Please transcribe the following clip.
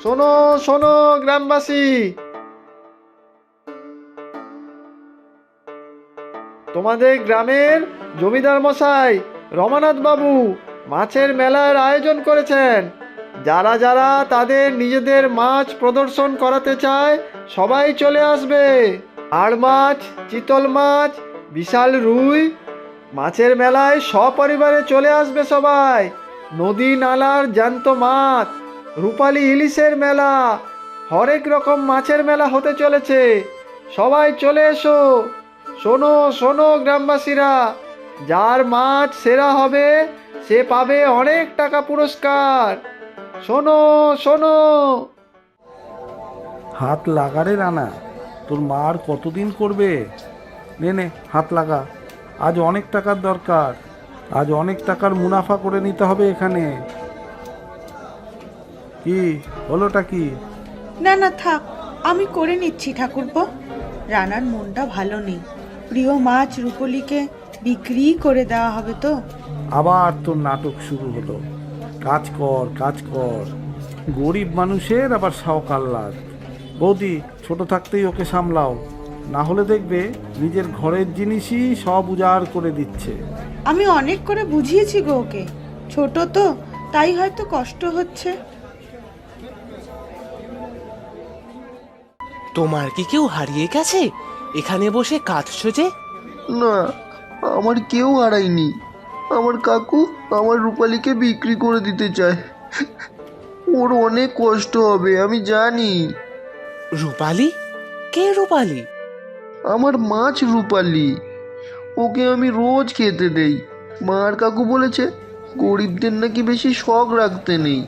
শোনো শোনো গ্রামবাসী, তোমাদের গ্রামের জমিদার মশাই রমানাথ বাবু মাছের মেলার আয়োজন করেছেন। যারা যারা তাদের নিজেদের মাছ প্রদর্শন করাতে চায় সবাই চলে আসবে। আর মাছ, চিতল মাছ, বিশাল রুই মাছের মেলায় সপরিবারে চলে আসবে সবাই। নদী নালার জ্যান্ত মাছ, রূপালী ইলিশের মেলা, হরেক রকম মাছের মেলা হতে চলেছে। সবাই চলে এসো। শোনো শোনো গ্রামবাসীরা, যার মাছ সেরা হবে সে পাবে অনেক টাকা পুরস্কার। শোনো শোনো। হাত লাগা রে রানা, তোর মা আর কতদিন করবে? নে নে হাত লাগা, আজ অনেক টাকার দরকার, আজ অনেক টাকার মুনাফা করে নিতে হবে এখানে। কি হলোটা কি? না না থাক, আমি করে নিচ্ছি ঠাকুরপো। রানার মনটা ভালো নেই, প্রিয় মাছ রূপলীকে বিক্রি করে দেওয়া হবে তো। আবার তোর নাটক শুরু হলো। কাজ কর কাজ কর, গরিব মানুষের আবার সাওকার লাগ। বৌদি, ছোট থাকতেই ওকে সামলাও, না হলে দেখবে নিজের ঘরের জিনিসই সব উজাড় করে দিচ্ছে। আমি অনেক করে বুঝিয়েছি গো ওকে, ছোট তো তাই হয়তো কষ্ট হচ্ছে। তোমার কি কেউ হারিয়ে গেছে এখানে বসে কাঁদছো যে? না, আমার কেউ হারায়নি। আমার কাকু আমার রূপালীকে বিক্রি করে দিতে চায়। ওর অনেক কষ্ট হবে আমি জানি। রূপালী? কে রূপালী? আমার মাছ রূপালী, ওকে আমি রোজ খেতে দেই। মা আর কাকু বলেছে গরিবদের নাকি বেশি শখ রাখতে নেই।